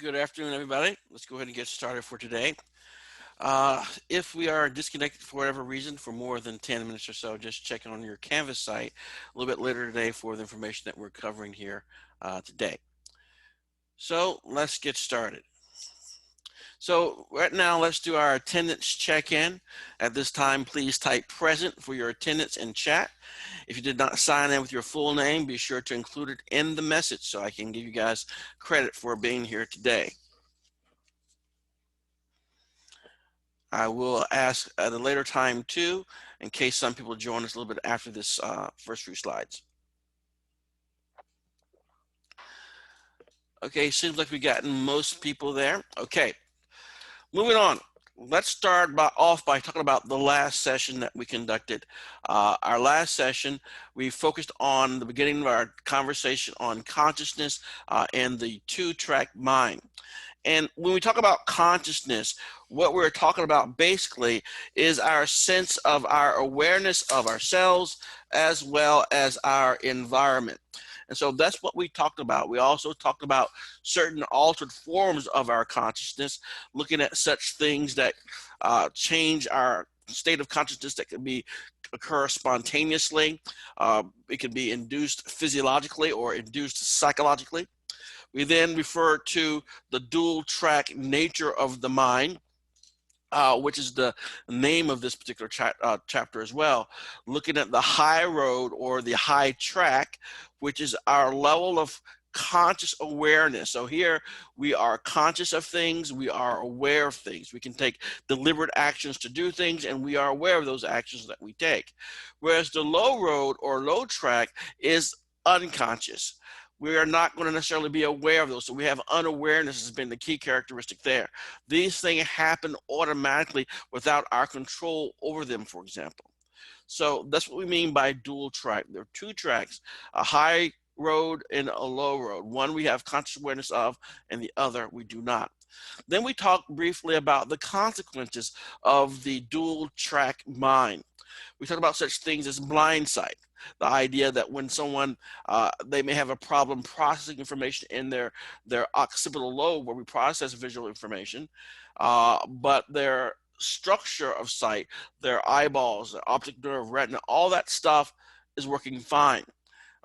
Good afternoon, everybody. Let's go ahead and get started for today. If we are disconnected for whatever reason for more than 10 minutes or so, just check on your Canvas site a little bit later today for the information that we're covering here today. So let's get started. So right now, let's do our attendance check-in. At this time, please type present for your attendance in chat. If you did not sign in with your full name, be sure to include it in the message so I can give you guys credit for being here today. I will ask at a later time too, in case some people join us a little bit after this first few slides. Okay, seems like we've gotten most people there. Okay, moving on. Let's start off by talking about the last session that we conducted. Our last session, we focused on the beginning of our conversation on consciousness and the two-track mind. And when we talk about consciousness, what we're talking about basically is our sense of our awareness of ourselves as well as our environment. And so that's what we talked about. We also talked about certain altered forms of our consciousness, looking at such things that change our state of consciousness that can occur spontaneously. It can be induced physiologically or induced psychologically. We then refer to the dual track nature of the mind, which is the name of this particular chapter as well, looking at the high road or the high track, which is our level of conscious awareness. So here we are conscious of things, we are aware of things. We can take deliberate actions to do things, and we are aware of those actions that we take. Whereas the low road or low track is unconscious. We are not going to necessarily be aware of those. So we have unawareness has been the key characteristic there. These things happen automatically without our control over them, for example. So that's what we mean by dual track. There are two tracks, a high road and a low road. One we have conscious awareness of, and the other we do not. Then we talk briefly about the consequences of the dual track mind. We talk about such things as blind sight. The idea that when someone, they may have a problem processing information in their occipital lobe where we process visual information, but their structure of sight, their eyeballs, their optic nerve, retina, all that stuff is working fine.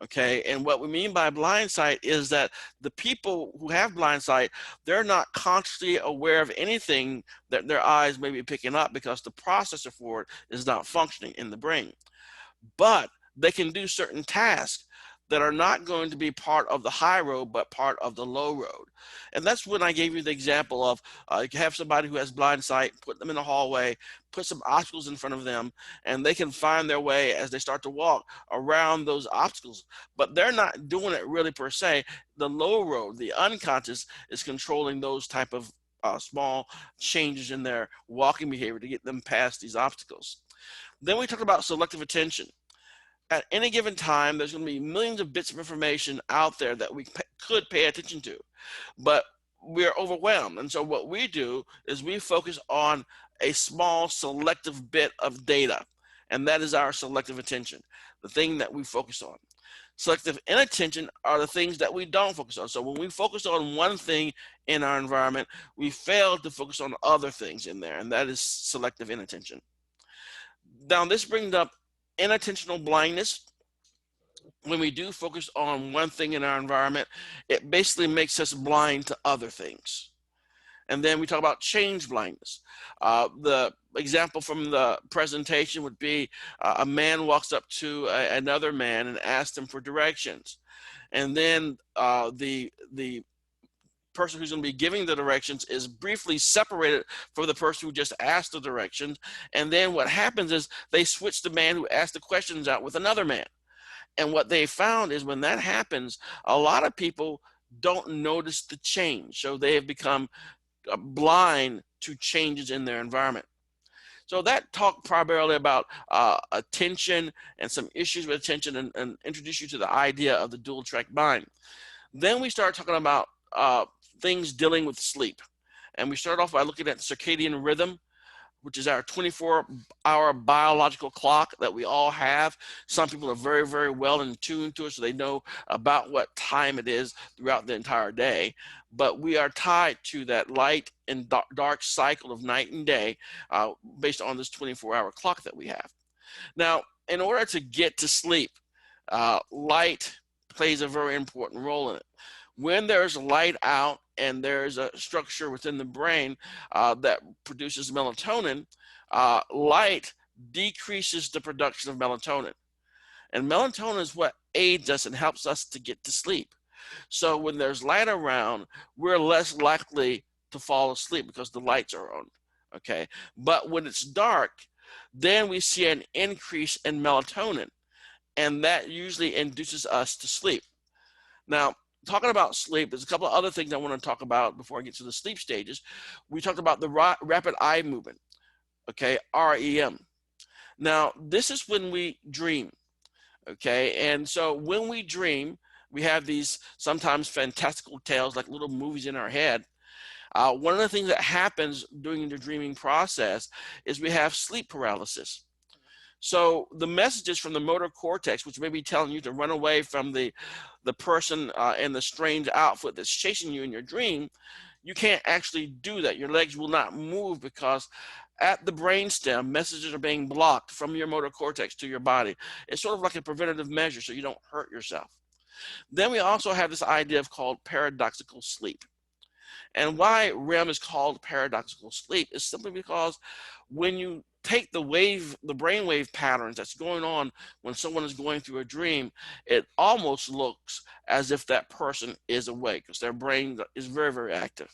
Okay, and what we mean by blind sight is that the people who have blind sight, they're not consciously aware of anything that their eyes may be picking up because the processor for it is not functioning in the brain. But they can do certain tasks that are not going to be part of the high road, but part of the low road. And that's when I gave you the example of you have somebody who has blind sight, put them in a hallway, put some obstacles in front of them, and they can find their way as they start to walk around those obstacles. But they're not doing it really per se. The low road, the unconscious, is controlling those type of small changes in their walking behavior to get them past these obstacles. Then we talked about selective attention. At any given time, there's going to be millions of bits of information out there that we could pay attention to, but we're overwhelmed. And so what we do is we focus on a small selective bit of data, and that is our selective attention, the thing that we focus on. Selective inattention are the things that we don't focus on. So when we focus on one thing in our environment, we fail to focus on other things in there, and that is selective inattention. Now, this brings up inattentional blindness. When we do focus on one thing in our environment, it basically makes us blind to other things. And then we talk about change blindness. The example from the presentation would be a man walks up to another man and asks him for directions. And then the person who's going to be giving the directions is briefly separated from the person who just asked the directions. And then what happens is they switch the man who asked the questions out with another man. And what they found is when that happens, a lot of people don't notice the change. So they have become blind to changes in their environment. So that talked primarily about attention and some issues with attention, and introduce you to the idea of the dual track mind. Then we start talking about things dealing with sleep. And we start off by looking at circadian rhythm. which is our 24-hour biological clock that we all have. Some people are very, very well in tune to it, so they know about what time it is throughout the entire day. But we are tied to that light and dark cycle of night and day based on this 24-hour clock that we have. Now, in order to get to sleep, light plays a very important role in it. When there's light out and there's a structure within the brain that produces melatonin, light decreases the production of melatonin. And melatonin is what aids us and helps us to get to sleep. So when there's light around, we're less likely to fall asleep because the lights are on, okay? But when it's dark, then we see an increase in melatonin, and that usually induces us to sleep. Now, talking about sleep, there's a couple of other things I want to talk about before I get to the sleep stages. We talked about the rapid eye movement, okay, REM. Now, this is when we dream, okay? And so when we dream, we have these sometimes fantastical tales, like little movies in our head. One of the things that happens during the dreaming process is we have sleep paralysis. So the messages from the motor cortex, which may be telling you to run away from the person in the strange outfit that's chasing you in your dream, you can't actually do that. Your legs will not move because at the brainstem, messages are being blocked from your motor cortex to your body. It's sort of like a preventative measure so you don't hurt yourself. Then we also have this idea of called paradoxical sleep. And why REM is called paradoxical sleep is simply because when you take the brainwave patterns that's going on when someone is going through a dream, it almost looks as if that person is awake because their brain is very, very active.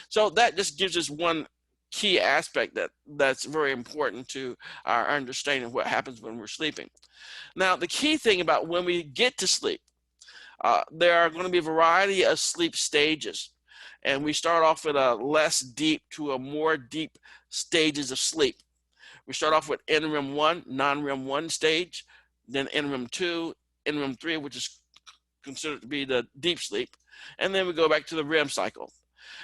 So that just gives us one key aspect that's very important to our understanding of what happens when we're sleeping. Now, the key thing about when we get to sleep, there are going to be a variety of sleep stages. And we start off with a less deep to a more deep stages of sleep. We start off with NREM 1, non-REM 1 stage, then NREM 2, NREM 3, which is considered to be the deep sleep, and then we go back to the REM cycle.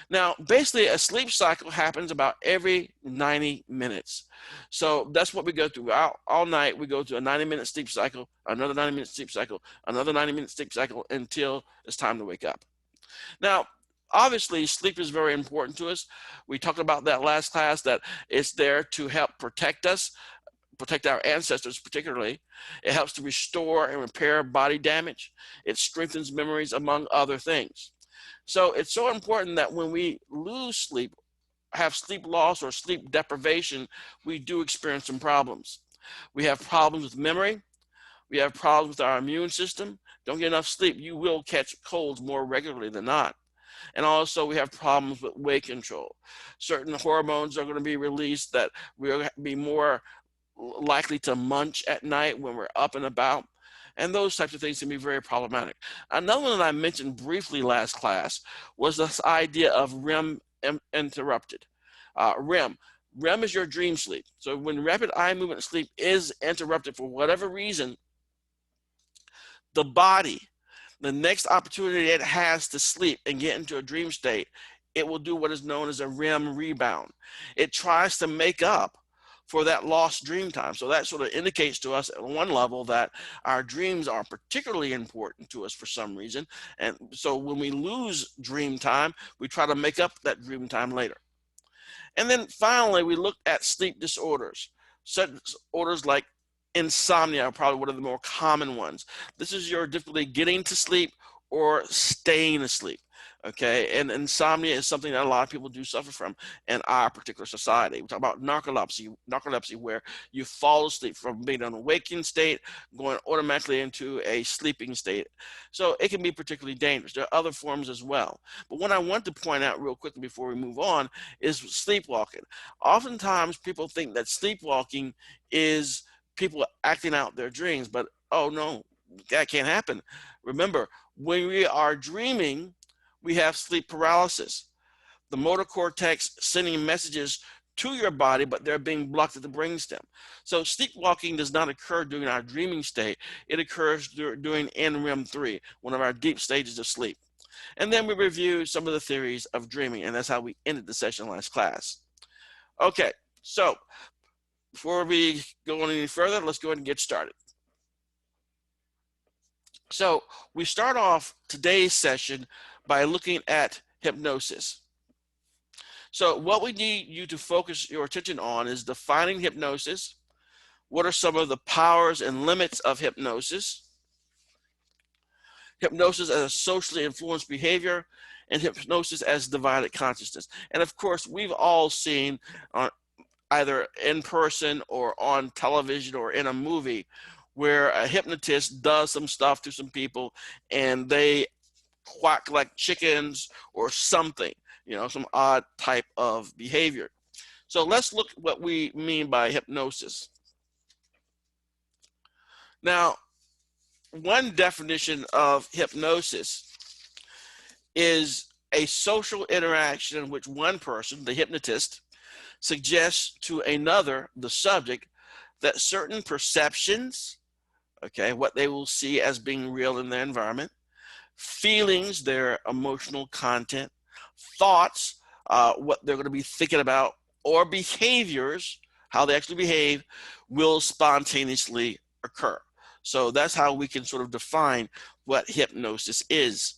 Now, basically, a sleep cycle happens about every 90 minutes. So that's what we go through. All night, we go through a 90-minute sleep cycle, another 90-minute sleep cycle, another 90-minute sleep cycle until it's time to wake up. Now, obviously, sleep is very important to us. We talked about that last class, that it's there to help protect us, protect our ancestors particularly. It helps to restore and repair body damage. It strengthens memories, among other things. So it's so important that when we lose sleep, have sleep loss or sleep deprivation, we do experience some problems. We have problems with memory. We have problems with our immune system. Don't get enough sleep, you will catch colds more regularly than not. And also we have problems with weight control. Certain hormones are going to be released that we'll be more likely to munch at night when we're up and about. And those types of things can be very problematic. Another one that I mentioned briefly last class was this idea of REM interrupted. REM is your dream sleep. So when rapid eye movement sleep is interrupted for whatever reason, the body, the next opportunity it has to sleep and get into a dream state, it will do what is known as a REM rebound. It tries to make up for that lost dream time. So that sort of indicates to us at one level that our dreams are particularly important to us for some reason. And so when we lose dream time, we try to make up that dream time later. And then finally, we look at sleep disorders. Such disorders like insomnia are probably one of the more common ones. This is your difficulty getting to sleep or staying asleep. Okay, and insomnia is something that a lot of people do suffer from in our particular society. We talk about narcolepsy, where you fall asleep from being in an awakened state, going automatically into a sleeping state. So it can be particularly dangerous. There are other forms as well. But what I want to point out real quickly before we move on is sleepwalking. Oftentimes people think that sleepwalking is people acting out their dreams, but oh no, that can't happen. Remember, when we are dreaming, we have sleep paralysis. The motor cortex sending messages to your body, but they're being blocked at the brainstem. So sleepwalking does not occur during our dreaming state. It occurs during NREM 3, one of our deep stages of sleep. And then we review some of the theories of dreaming, and that's how we ended the session last class. Okay, So before we go any further, let's go ahead and get started. So we start off today's session by looking at hypnosis. So what we need you to focus your attention on is defining hypnosis. What are some of the powers and limits of hypnosis? Hypnosis as a socially influenced behavior, and hypnosis as divided consciousness. And of course, we've all seen on either in person or on television or in a movie where a hypnotist does some stuff to some people and they quack like chickens or something, some odd type of behavior. So let's look at what we mean by hypnosis. Now, one definition of hypnosis is a social interaction in which one person, the hypnotist, suggests to another, the subject, that certain perceptions, okay, what they will see as being real in their environment, feelings, their emotional content, thoughts, what they're going to be thinking about, or behaviors, how they actually behave, will spontaneously occur. So that's how we can sort of define what hypnosis is.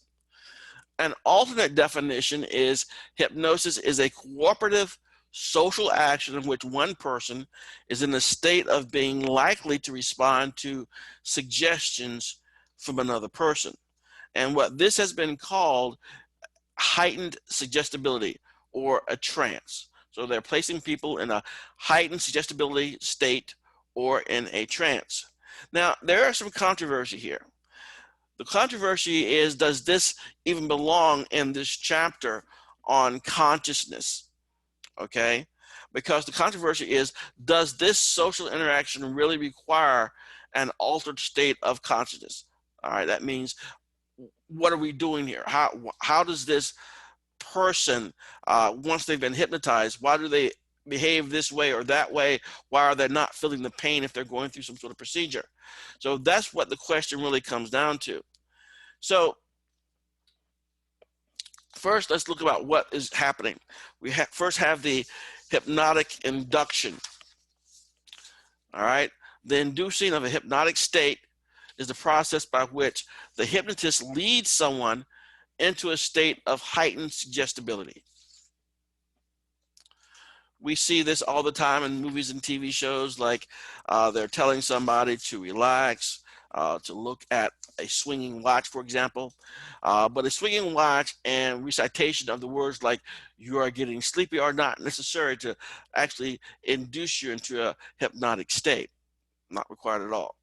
An alternate definition is hypnosis is a cooperative social action in which one person is in a state of being likely to respond to suggestions from another person. And what this has been called heightened suggestibility or a trance. So they're placing people in a heightened suggestibility state or in a trance. Now, there is some controversy here. The controversy is, does this even belong in this chapter on consciousness? Okay, because the controversy is, does this social interaction really require an altered state of consciousness? All right, that means, what are we doing here? How does this person, once they've been hypnotized, why do they behave this way or that way? Why are they not feeling the pain if they're going through some sort of procedure? So that's what the question really comes down to. So first, let's look about what is happening. We first have the hypnotic induction. All right. The inducing of a hypnotic state is the process by which the hypnotist leads someone into a state of heightened suggestibility. We see this all the time in movies and TV shows, like they're telling somebody to relax, to look at a swinging watch, for example. But a swinging watch and recitation of the words like "you are getting sleepy" are not necessary to actually induce you into a hypnotic state. Not required at all.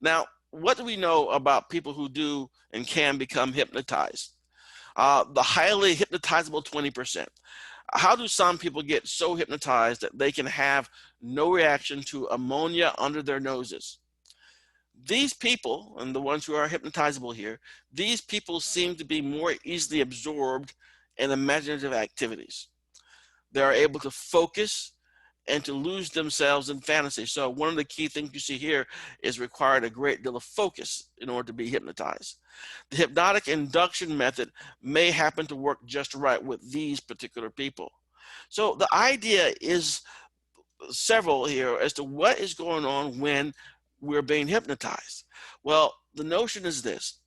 Now, what do we know about people who do and can become hypnotized? The highly hypnotizable 20%. How do some people get so hypnotized that they can have no reaction to ammonia under their noses? These people, and the ones who are hypnotizable here, these people seem to be more easily absorbed in imaginative activities. They are able to focus and to lose themselves in fantasy. So one of the key things you see here is required a great deal of focus in order to be hypnotized. The hypnotic induction method may happen to work just right with these particular people. So the idea is several here as to what is going on when we're being hypnotized. Well, the notion is this.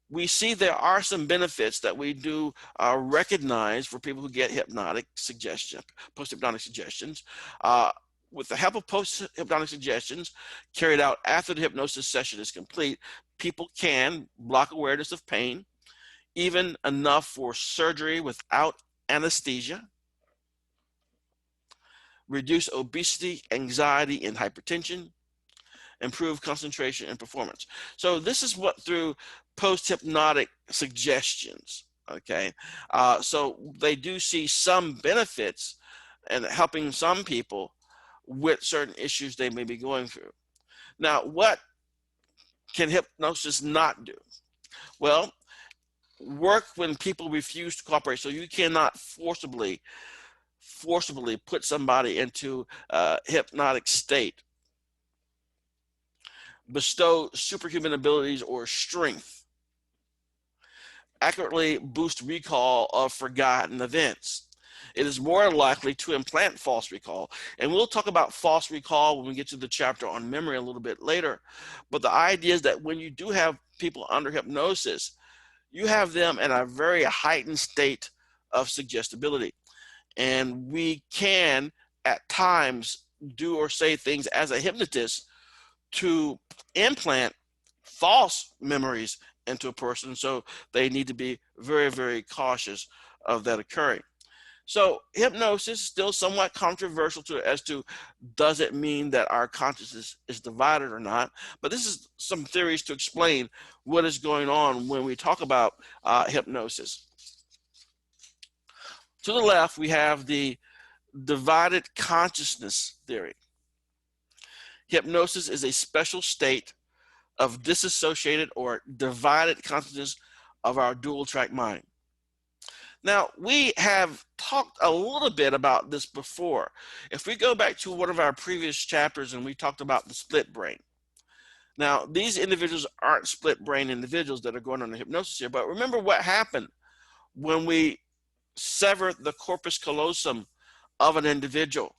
We see there are some benefits that we do recognize for people who get hypnotic suggestion, post-hypnotic suggestions. With the help of post-hypnotic suggestions carried out after the hypnosis session is complete, people can block awareness of pain, even enough for surgery without anesthesia, reduce obesity, anxiety, and hypertension, improve concentration and performance. So this is what through post-hypnotic suggestions, okay? So they do see some benefits in helping some people with certain issues they may be going through. Now, what can hypnosis not do? Well, work when people refuse to cooperate. So you cannot forcibly put somebody into a hypnotic state. Bestow superhuman abilities or strength. Accurately boost recall of forgotten events. it is more likely to implant false recall. And we'll talk about false recall when we get to the chapter on memory a little bit later. But the idea is that when you do have people under hypnosis, you have them in a very heightened state of suggestibility. And we can, at times, do or say things as a hypnotist to implant false memories into a person. So they need to be very, very cautious of that occurring. So hypnosis is still somewhat controversial as to does it mean that our consciousness is divided or not? But this is some theories to explain what is going on when we talk about hypnosis. To the left, we have the divided consciousness theory. Hypnosis is a special state of disassociated or divided consciousness of our dual track mind. Now, we have talked a little bit about this before. If we go back to one of our previous chapters and we talked about the split brain. Now, these individuals aren't split brain individuals that are going under hypnosis here, but remember what happened when we severed the corpus callosum of an individual,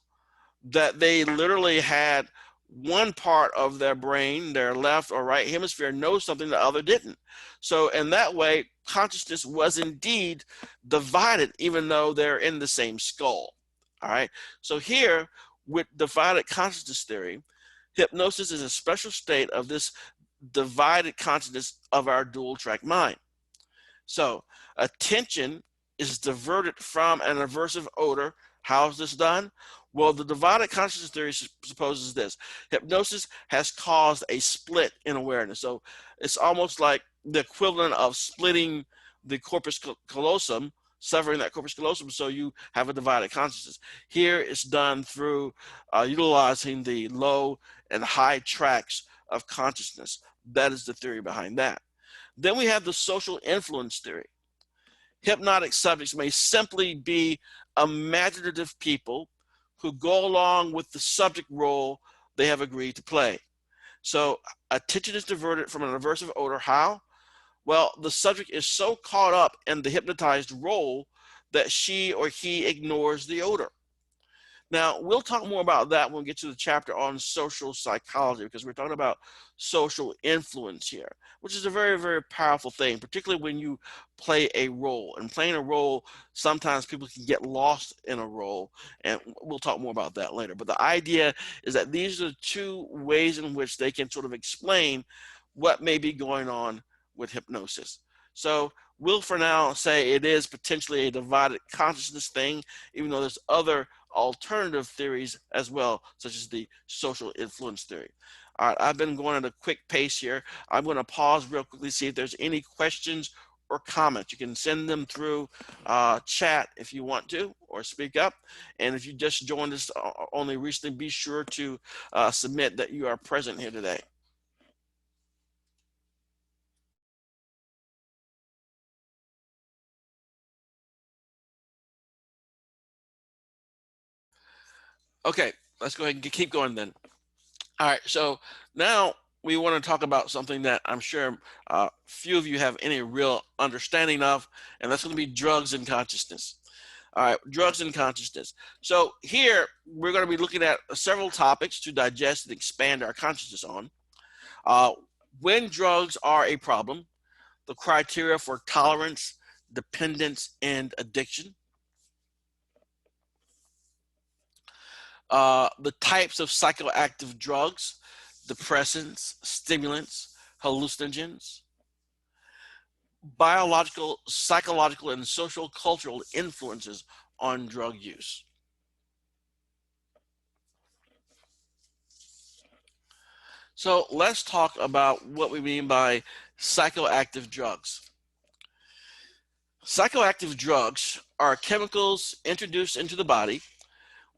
that they literally had one part of their brain, their left or right hemisphere, know something the other didn't. So in that way, consciousness was indeed divided, even though they're in the same skull. All right. So here, with divided consciousness theory, hypnosis is a special state of this divided consciousness of our dual track mind. So attention is diverted from an aversive odor. How is this done? Well, the divided consciousness theory supposes this. Hypnosis has caused a split in awareness. So it's almost like the equivalent of splitting the corpus callosum, severing that corpus callosum, so you have a divided consciousness. Here it's done through utilizing the low and high tracks of consciousness. That is the theory behind that. Then we have the social influence theory. Hypnotic subjects may simply be imaginative people who go along with the subject role they have agreed to play. So attention is diverted from an aversive odor. How? Well, the subject is so caught up in the hypnotized role that she or he ignores the odor. Now, we'll talk more about that when we get to the chapter on social psychology, because we're talking about social influence here, which is a very, very powerful thing, particularly when you play a role. And playing a role, sometimes people can get lost in a role, and we'll talk more about that later. But the idea is that these are two ways in which they can sort of explain what may be going on with hypnosis. So we'll for now say it is potentially a divided consciousness thing, even though there's other alternative theories as well, such as the social influence theory. All right, I've been going at a quick pace here. I'm going to pause real quickly, see if there's any questions or comments. You can send them through chat if you want to, or speak up. And if you just joined us only recently, be sure to submit that you are present here today. Okay, let's go ahead and keep going then. All right, so now we want to talk about something that I'm sure few of you have any real understanding of, and that's going to be drugs and consciousness. All right, drugs and consciousness. So here we're going to be looking at several topics to digest and expand our consciousness on. When drugs are a problem, the criteria for tolerance, dependence, and addiction. The types of psychoactive drugs, depressants, stimulants, hallucinogens, biological, psychological, and social cultural influences on drug use. So let's talk about what we mean by psychoactive drugs. Psychoactive drugs are chemicals introduced into the body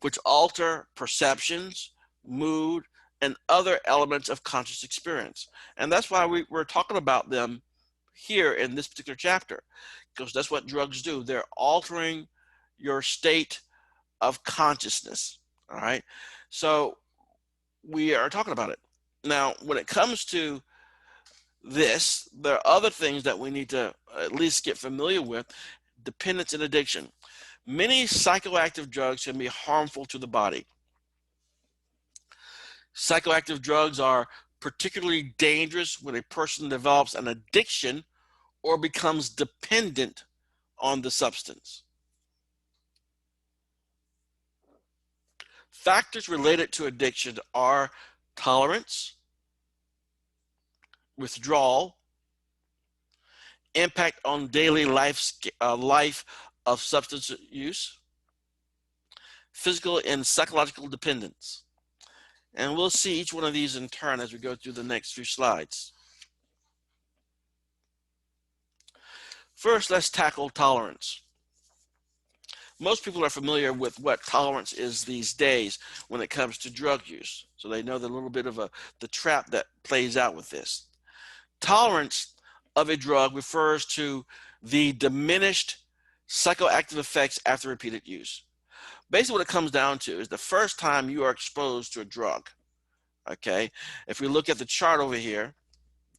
which alter perceptions, mood, and other elements of conscious experience. And that's why we're talking about them here in this particular chapter, because that's what drugs do. They're altering your state of consciousness, all right? So we are talking about it. Now, when it comes to this, there are other things that we need to at least get familiar with: dependence and addiction. Many psychoactive drugs can be harmful to the body. Psychoactive drugs are particularly dangerous when a person develops an addiction or becomes dependent on the substance. Factors related to addiction are tolerance, withdrawal, impact on daily life of substance use, physical and psychological dependence. And we'll see each one of these in turn as we go through the next few slides. First, let's tackle tolerance. Most people are familiar with what tolerance is these days when it comes to drug use. So they know the little bit of the trap that plays out with this. Tolerance of a drug refers to the diminished psychoactive effects after repeated use. Basically what it comes down to is the first time you are exposed to a drug, okay? If we look at the chart over here,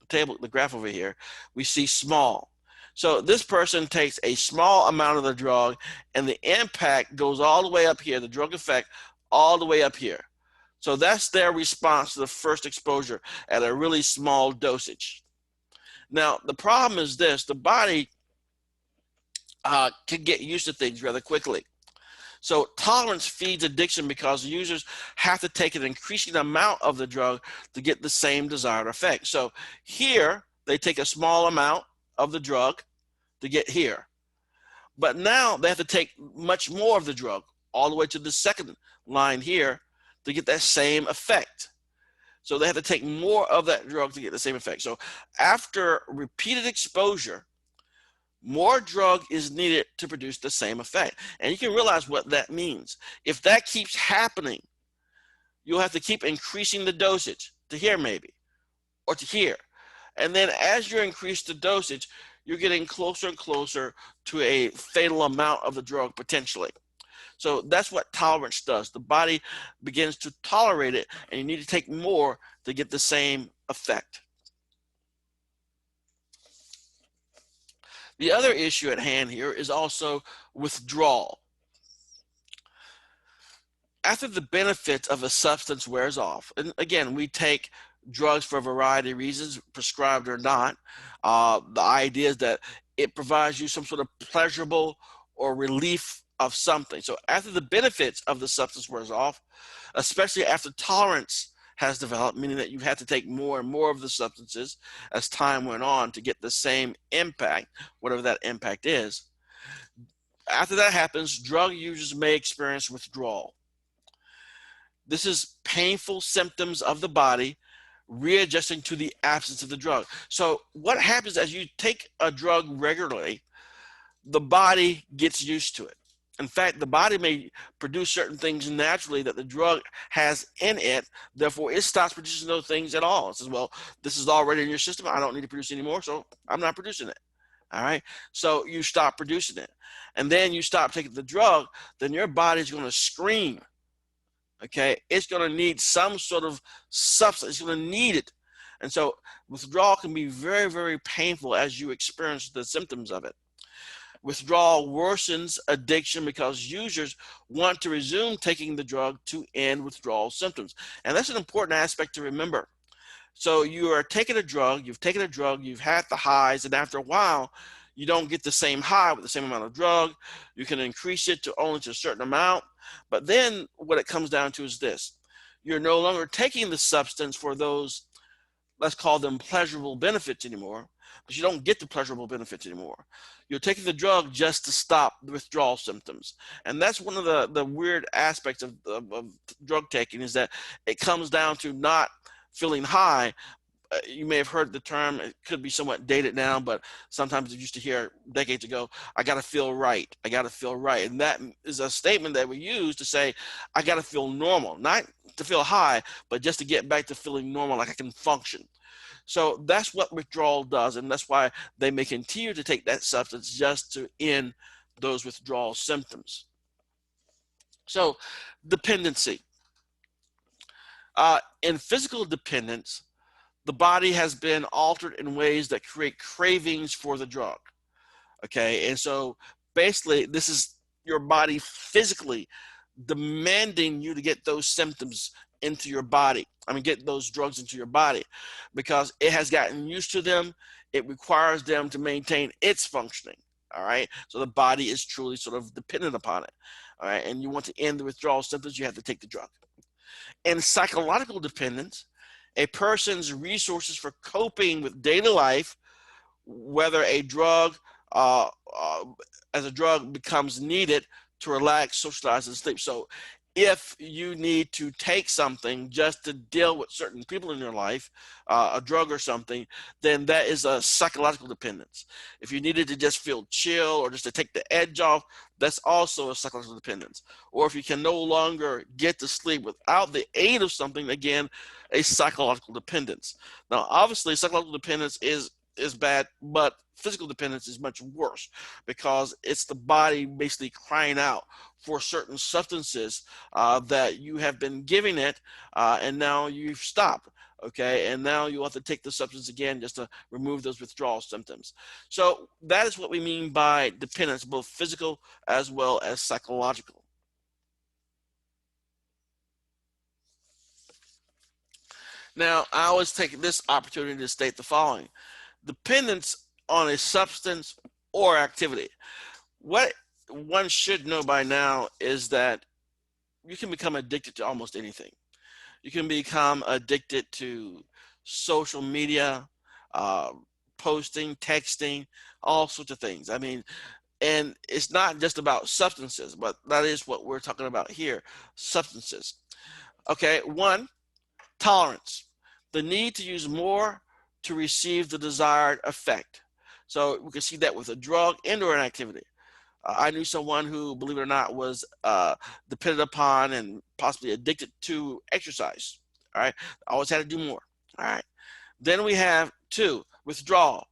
the graph over here, we see small. So this person takes a small amount of the drug and the impact goes all the way up here, the drug effect all the way up here. So that's their response to the first exposure at a really small dosage. Now, the problem is this: the body can get used to things rather quickly. So tolerance feeds addiction because users have to take an increasing amount of the drug to get the same desired effect. So here, they take a small amount of the drug to get here. But now they have to take much more of the drug all the way to the second line here to get that same effect. So they have to take more of that drug to get the same effect. So after repeated exposure, more drug is needed to produce the same effect. And you can realize what that means. If that keeps happening, you'll have to keep increasing the dosage to here maybe, or to here. And then as you increase the dosage, you're getting closer and closer to a fatal amount of the drug potentially. So that's what tolerance does. The body begins to tolerate it, and you need to take more to get the same effect. The other issue at hand here is also withdrawal. After the benefits of a substance wears off, and again, we take drugs for a variety of reasons, prescribed or not. The idea is that it provides you some sort of pleasurable or relief of something. So after the benefits of the substance wears off, especially after tolerance has developed, meaning that you had to take more and more of the substances as time went on to get the same impact, whatever that impact is. After that happens, drug users may experience withdrawal. This is painful symptoms of the body readjusting to the absence of the drug. So what happens as you take a drug regularly, the body gets used to it. In fact, the body may produce certain things naturally that the drug has in it. Therefore, it stops producing those things at all. It says, well, this is already in your system. I don't need to produce anymore, so I'm not producing it. All right. So you stop producing it. And then you stop taking the drug, then your body's going to scream. Okay. It's going to need some sort of substance. It's going to need it. And so withdrawal can be very, very painful as you experience the symptoms of it. Withdrawal worsens addiction because users want to resume taking the drug to end withdrawal symptoms. And that's an important aspect to remember. So you are taking a drug, you've taken a drug, you've had the highs, and after a while, you don't get the same high with the same amount of drug. You can increase it to only to a certain amount. But then what it comes down to is this. You're no longer taking the substance for those, let's call them pleasurable benefits anymore, but you don't get the pleasurable benefits anymore. You're taking the drug just to stop the withdrawal symptoms. And that's one of the weird aspects of drug taking, is that it comes down to not feeling high. You may have heard the term, it could be somewhat dated now, but sometimes you used to hear decades ago, I got to feel right. I got to feel right. And that is a statement that we use to say, I got to feel normal, not to feel high, but just to get back to feeling normal, like I can function. So that's what withdrawal does, and that's why they may continue to take that substance just to end those withdrawal symptoms. So dependency. In physical dependence, the body has been altered in ways that create cravings for the drug. Okay, and so basically this is your body physically demanding you to get those symptoms into your body. I mean, get those drugs into your body because it has gotten used to them. It requires them to maintain its functioning. All right. So the body is truly sort of dependent upon it. All right. And you want to end the withdrawal symptoms, you have to take the drug. In psychological dependence, a person's resources for coping with daily life, whether a drug uh, uh, as a drug becomes needed to relax, socialize, and sleep. So if you need to take something just to deal with certain people in your life, a drug or something, then that is a psychological dependence. If you needed to just feel chill or just to take the edge off, that's also a psychological dependence. Or if you can no longer get to sleep without the aid of something, again, a psychological dependence. Now, obviously, psychological dependence is bad, but physical dependence is much worse because it's the body basically crying out for certain substances that you have been giving it, and now you've stopped. Okay, and now you have to take the substance again just to remove those withdrawal symptoms. So that is what we mean by dependence, both physical as well as psychological. Now, I always take this opportunity to state the following: dependence on a substance or activity. What one should know by now is that you can become addicted to almost anything. You can become addicted to social media, uh, posting, texting, all sorts of things. I mean, and it's not just about substances, but that is what we're talking about here, substances. Okay, one, tolerance, the need to use more to receive the desired effect. So we can see that with a drug and or an activity. I knew someone who, believe it or not, was dependent upon and possibly addicted to exercise. All right, always had to do more. All right. Then we have two, withdrawal,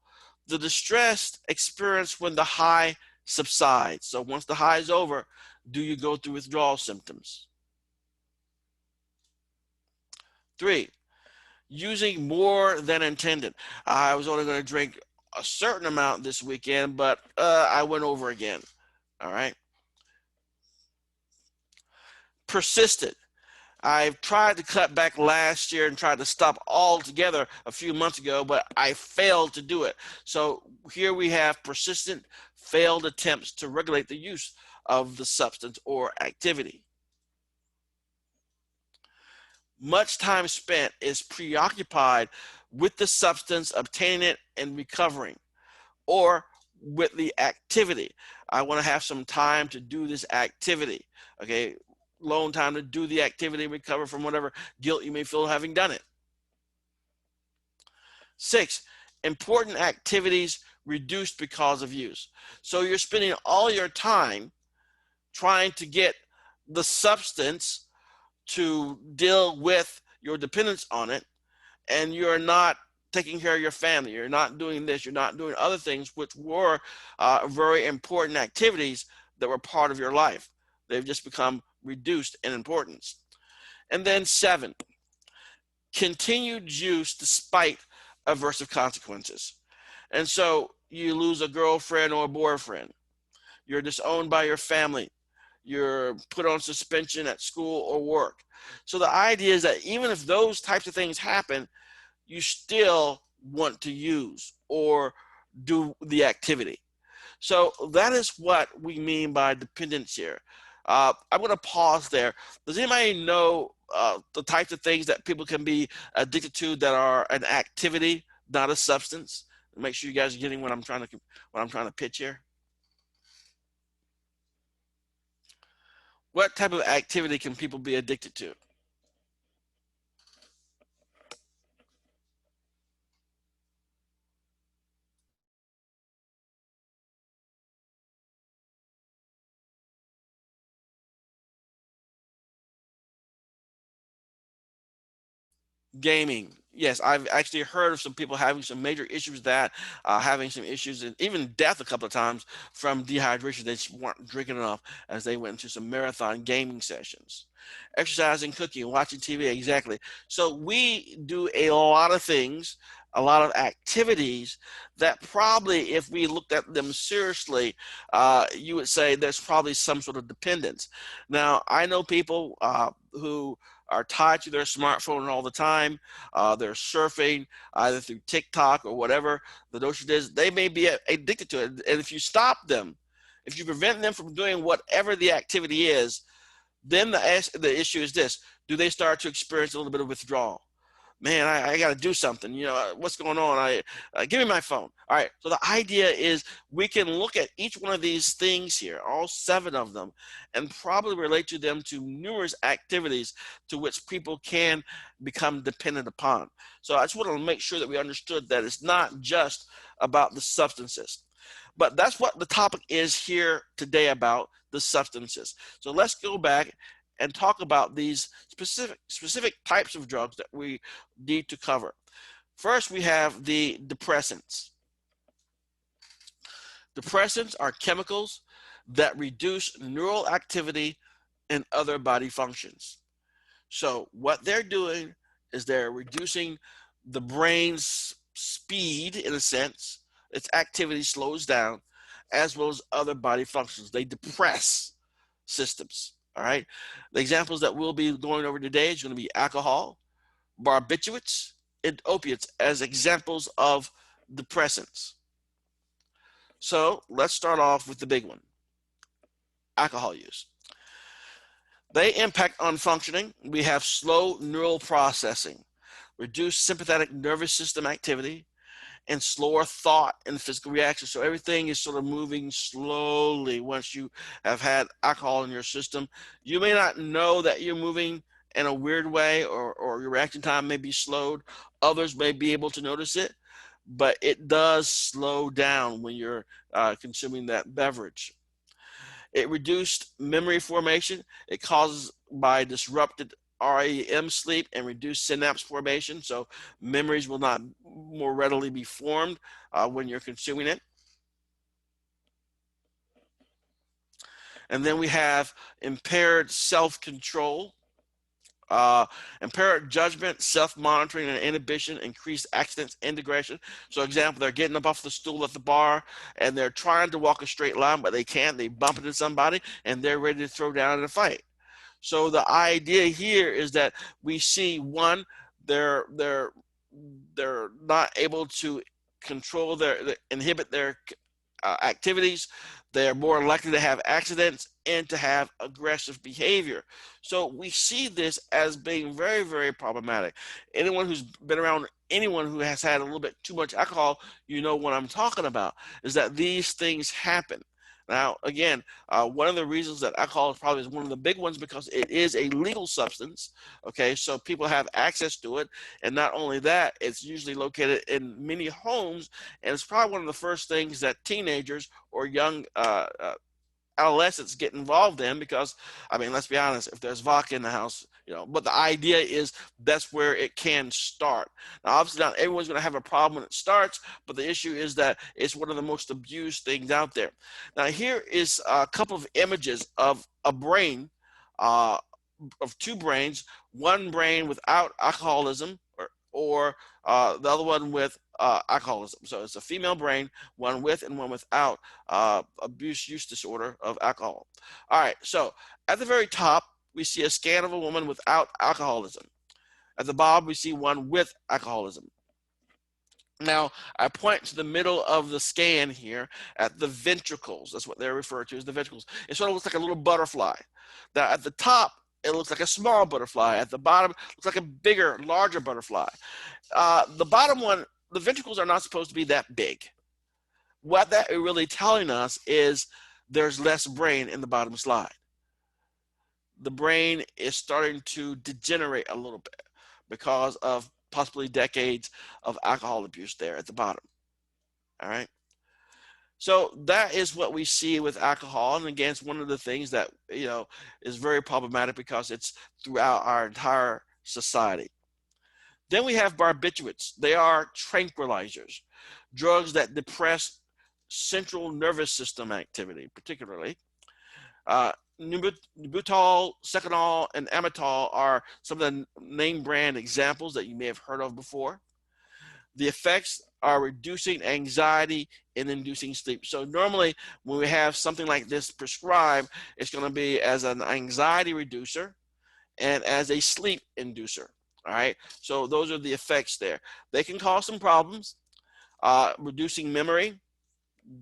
the distress experienced when the high subsides. So once the high is over, do you go through withdrawal symptoms? Three, using more than intended. I was only going to drink a certain amount this weekend, but I went over again. All right. Persistent. I've tried to cut back last year and tried to stop altogether a few months ago, but I failed to do it. So here we have persistent failed attempts to regulate the use of the substance or activity. Much time spent is preoccupied with the substance, obtaining it, and recovering, or with the activity. I want to have some time to do this activity. Okay, alone time to do the activity, recover from whatever guilt you may feel having done it. 6, important activities reduced because of use. So you're spending all your time trying to get the substance to deal with your dependence on it, and you're not taking care of your family. You're not doing this. You're not doing other things, which were very important activities that were part of your life. They've just become reduced in importance. And then 7, continued use despite aversive consequences. And so you lose a girlfriend or a boyfriend. You're disowned by your family. You're put on suspension at school or work. So the idea is that even if those types of things happen, you still want to use or do the activity. So that is what we mean by dependence here. I'm going to pause there. Does anybody know the types of things that people can be addicted to that are an activity, not a substance? Make sure you guys are getting what I'm trying to pitch here. What type of activity can people be addicted to? Gaming. Yes, I've actually heard of some people having some major issues with that, having some issues and even death a couple of times from dehydration. They just weren't drinking enough as they went into some marathon gaming sessions. Exercising, cooking, watching TV, exactly. So we do a lot of things a lot of activities that probably, if we looked at them seriously, you would say there's probably some sort of dependence. Now, I know people who are tied to their smartphone all the time. They're surfing either through TikTok or whatever the notion is. They may be addicted to it. And if you stop them, if you prevent them from doing whatever the activity is, then the issue is this: do they start to experience a little bit of withdrawal? Man, I got to do something. What's going on? Give me my phone. All right. So the idea is we can look at each one of these things here, all 7 of them, and probably relate to them to numerous activities to which people can become dependent upon. So I just want to make sure that we understood that it's not just about the substances. But that's what the topic is here today, about the substances. So let's go back and talk about these specific types of drugs that we need to cover. First, we have the depressants. Depressants are chemicals that reduce neural activity and other body functions. So what they're doing is they're reducing the brain's speed, in a sense. Its activity slows down, as well as other body functions. They depress systems. All right. The examples that we'll be going over today is going to be alcohol, barbiturates, and opiates as examples of depressants. So let's start off with the big one: alcohol use. They impact on functioning. We have slow neural processing, reduced sympathetic nervous system activity, and slower thought and physical reaction. So everything is sort of moving slowly once you have had alcohol in your system. You may not know that you're moving in a weird way, or your reaction time may be slowed. Others may be able to notice it, but it does slow down when you're consuming that beverage. It reduced memory formation. It causes by disrupted REM sleep and reduced synapse formation. So memories will not more readily be formed when you're consuming it. And then we have impaired self-control, impaired judgment, self-monitoring, and inhibition, increased accidents, integration. So example, they're getting up off the stool at the bar and they're trying to walk a straight line, but they can't. They bump into somebody and they're ready to throw down in a fight. So the idea here is that we see, one, they're not able to control inhibit their activities. They're more likely to have accidents and to have aggressive behavior. So we see this as being very, very problematic. Anyone who's been around anyone who has had a little bit too much alcohol, you know what I'm talking about, is that these things happen. Now, again, one of the reasons that alcohol is probably one of the big ones, because it is a legal substance. Okay, so people have access to it. And not only that, it's usually located in many homes. And it's probably one of the first things that teenagers or young adolescents get involved in, because, I mean, let's be honest, if there's vodka in the house, but the idea is that's where it can start. Now, obviously not everyone's going to have a problem when it starts, but the issue is that it's one of the most abused things out there. Now, here is a couple of images of a brain, of 2 brains, one brain without alcoholism, or the other one with alcoholism. So it's a female brain, one with and one without abuse use disorder of alcohol. All right, so at the very top, we see a scan of a woman without alcoholism. At the bottom, we see one with alcoholism. Now, I point to the middle of the scan here at the ventricles. That's what they're referred to as the ventricles. It sort of looks like a little butterfly. Now, at the top, it looks like a small butterfly. At the bottom, it looks like a bigger, larger butterfly. The bottom one, the ventricles are not supposed to be that big. What that is really telling us is there's less brain in the bottom slide. The brain is starting to degenerate a little bit because of possibly decades of alcohol abuse there at the bottom. All right. So that is what we see with alcohol. And again, it's one of the things that, is very problematic because it's throughout our entire society. Then we have barbiturates. They are tranquilizers, drugs that depress central nervous system activity, particularly. Nembutal, Seconal, and Amitol are some of the name brand examples that you may have heard of before. The effects are reducing anxiety and inducing sleep. So normally when we have something like this prescribed, it's going to be as an anxiety reducer and as a sleep inducer. All right. So those are the effects there. They can cause some problems, reducing memory,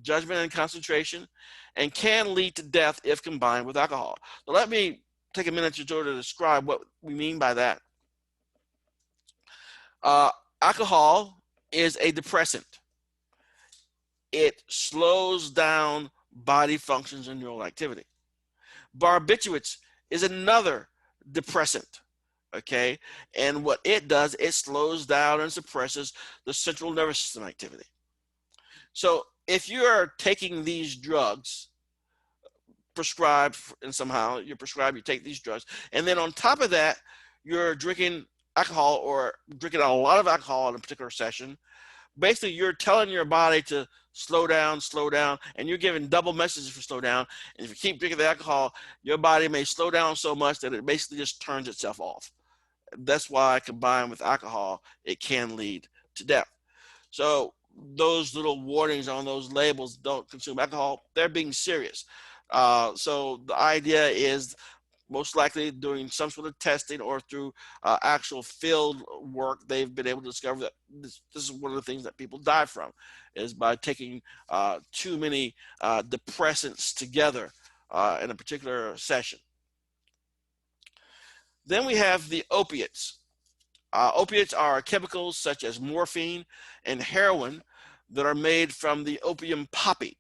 judgment, and concentration, and can lead to death if combined with alcohol. So let me take a minute or two to describe what we mean by that. Uh, Alcohol is a depressant. It slows down body functions and neural activity. Barbiturates is another depressant. Okay, and what it does, it slows down and suppresses the central nervous system activity. So if you're taking these drugs prescribed, and somehow you're prescribed, you take these drugs, and then on top of that, you're drinking alcohol or drinking a lot of alcohol in a particular session, basically you're telling your body to slow down, and you're giving double messages for slow down. And if you keep drinking the alcohol, your body may slow down so much that it basically just turns itself off. That's why combined with alcohol, it can lead to death. So those little warnings on those labels, don't consume alcohol, they're being serious. So the idea is most likely doing some sort of testing or through actual field work, they've been able to discover that this is one of the things that people die from, is by taking too many depressants together in a particular session. Then we have the opiates. Opiates are chemicals such as morphine and heroin that are made from the opium poppy.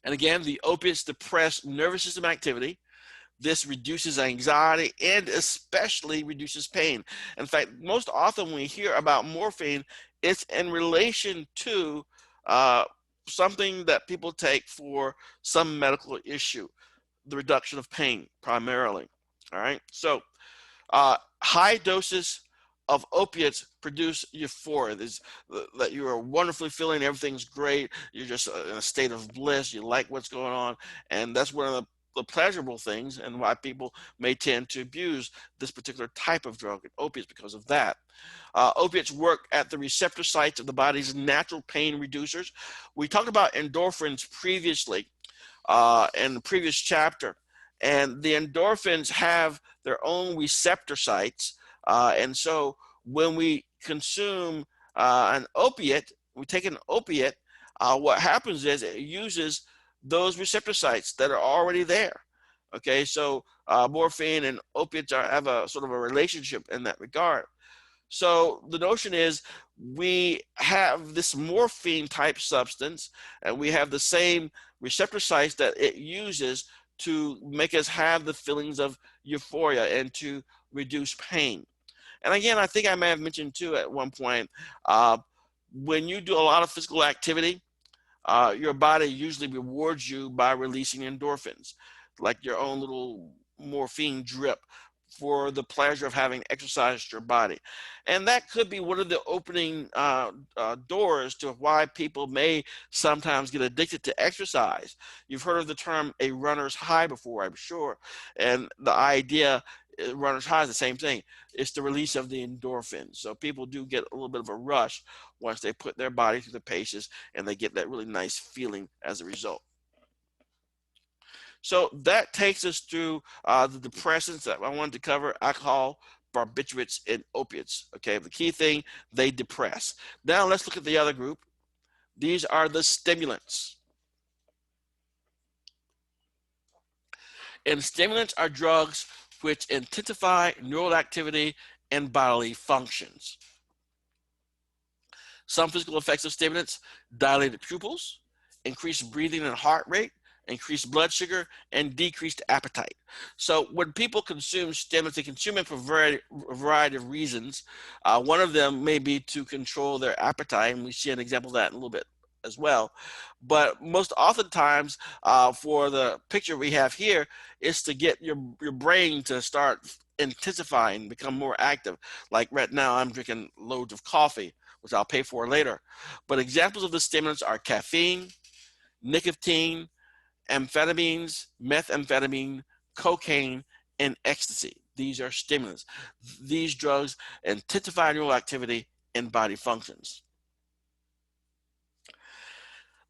And again, the opiates depress nervous system activity. This reduces anxiety and especially reduces pain. In fact, most often when we hear about morphine, it's in relation to something that people take for some medical issue, the reduction of pain primarily. All right. So high doses of opiates produce euphoria. That you are wonderfully feeling, everything's great. You're just in a state of bliss. You like what's going on. And that's one of the pleasurable things and why people may tend to abuse this particular type of drug, opiates, because of that. Opiates work at the receptor sites of the body's natural pain reducers. We talked about endorphins previously in the previous chapter, and the endorphins have their own receptor sites. And so when we consume an opiate, we take an opiate, what happens is it uses those receptor sites that are already there. Okay, so morphine and opiates have a sort of a relationship in that regard. So the notion is we have this morphine type substance and we have the same receptor sites that it uses to make us have the feelings of euphoria and to reduce pain. And again, I think I may have mentioned too at one point, when you do a lot of physical activity, your body usually rewards you by releasing endorphins, like your own little morphine drip for the pleasure of having exercised your body. And that could be one of the opening doors to why people may sometimes get addicted to exercise. You've heard of the term a runner's high before, I'm sure. And the idea, runner's high is the same thing. It's the release of the endorphins. So people do get a little bit of a rush once they put their body through the paces and they get that really nice feeling as a result. So that takes us through the depressants that I wanted to cover: alcohol, barbiturates, and opiates. Okay, the key thing, they depress. Now let's look at the other group. These are the stimulants. And stimulants are drugs which intensify neural activity and bodily functions. Some physical effects of stimulants: dilated pupils, increased breathing and heart rate, increased blood sugar, and decreased appetite. So when people consume stimulants, they consume it for a variety of reasons. One of them may be to control their appetite, and we see an example of that in a little bit as well. But most oftentimes, for the picture we have here, is to get your brain to start intensifying, become more active. Like right now, I'm drinking loads of coffee, which I'll pay for later. But examples of the stimulants are caffeine, nicotine, amphetamines, methamphetamine, cocaine, and ecstasy. These are stimulants. These drugs intensify neural activity in body functions.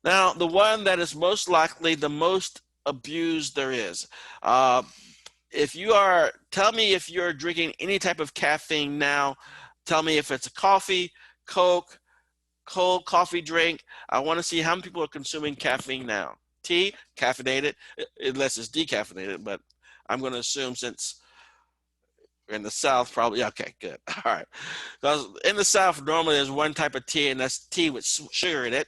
Now, the one that is most likely the most abused there is. If you are, tell me if you're drinking any type of caffeine now. Tell me if it's a coffee, Coke, cold coffee drink. I want to see how many people are consuming caffeine now. Tea, caffeinated, unless it's decaffeinated, but I'm going to assume since in the South, probably, okay, good. All right. Because in the South, normally there's one type of tea, and that's tea with sugar in it.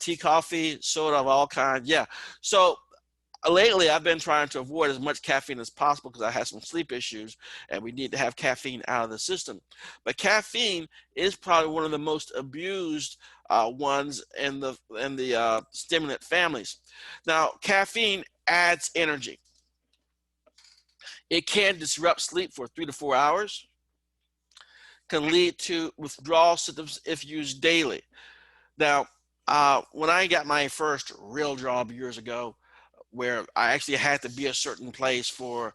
Tea, coffee, soda of all kinds. Yeah. So lately, I've been trying to avoid as much caffeine as possible because I have some sleep issues, and we need to have caffeine out of the system. But caffeine is probably one of the most abused ones in the stimulant families. Now, caffeine adds energy. It can disrupt sleep for 3 to 4 hours, can lead to withdrawal symptoms if used daily. Now, when I got my first real job years ago, where I actually had to be a certain place for,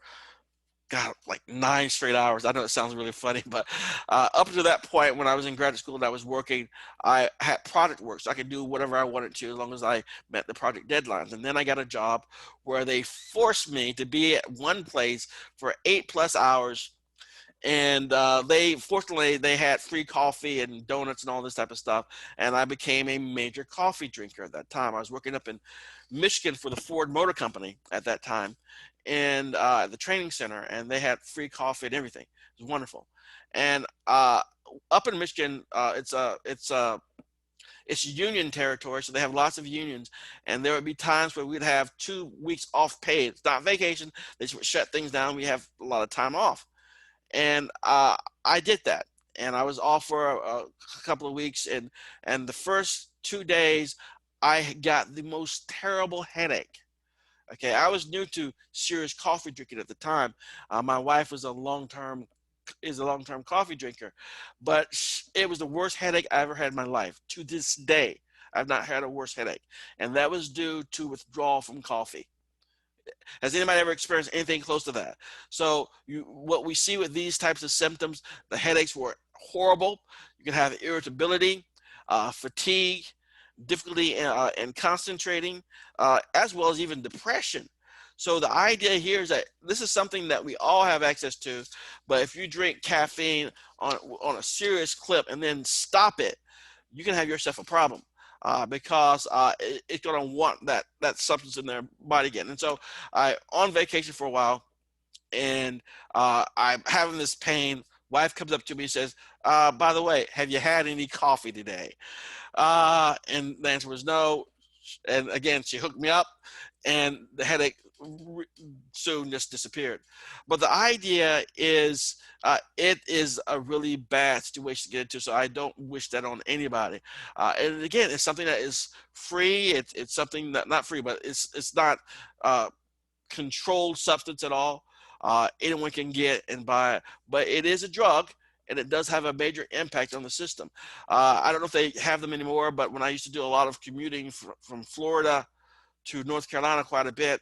God, like 9 straight hours. I know it sounds really funny, but up to that point when I was in graduate school and I was working, I had project work, so I could do whatever I wanted to as long as I met the project deadlines. And then I got a job where they forced me to be at one place for 8+ hours, and they had free coffee and donuts and all this type of stuff, and I became a major coffee drinker at that time. I was working up in Michigan for the Ford Motor Company at that time, and at the training center, and they had free coffee and everything. It was wonderful. And up in Michigan, it's union territory, so they have lots of unions, and there would be times where we'd have 2 weeks off paid. It's not vacation; they would shut things down. We have a lot of time off. And I did that, and I was off for a couple of weeks, and the first 2 days I got the most terrible headache. Okay, I was new to serious coffee drinking at the time. My wife was a long-term coffee drinker, but it was the worst headache I ever had in my life. To this day, I've not had a worse headache, and that was due to withdrawal from coffee. Has anybody ever experienced anything close to that? So what we see with these types of symptoms, the headaches were horrible. You can have irritability, fatigue, difficulty in concentrating, as well as even depression. So the idea here is that this is something that we all have access to, but if you drink caffeine on a serious clip and then stop it, you can have yourself a problem. Because it's going to want that substance in their body again. And so I on vacation for a while, and I'm having this pain. Wife comes up to me and says, by the way, have you had any coffee today? And the answer was no. And again, she hooked me up, and the headache soon just disappeared. But the idea is, it is a really bad situation to get into, so I don't wish that on anybody. And again, it's something that is free. It's something that not free, but it's not controlled substance at all. Anyone can get and buy it, but it is a drug, and it does have a major impact on the system. I don't know if they have them anymore, but when I used to do a lot of commuting from Florida to North Carolina quite a bit,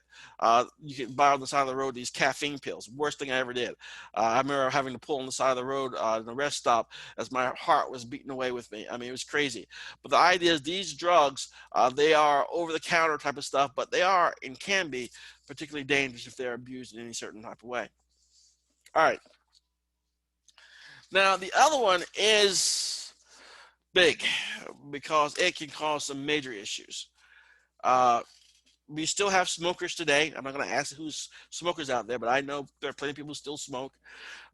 you can buy on the side of the road these caffeine pills. Worst thing I ever did. I remember having to pull on the side of the road in the rest stop as my heart was beating away with me. I mean, it was crazy. But the idea is these drugs, they are over-the-counter type of stuff, but they are and can be particularly dangerous if they're abused in any certain type of way. All right. Now, the other one is big because it can cause some major issues. We still have smokers today. I'm not going to ask who's smokers out there, but I know there are plenty of people who still smoke.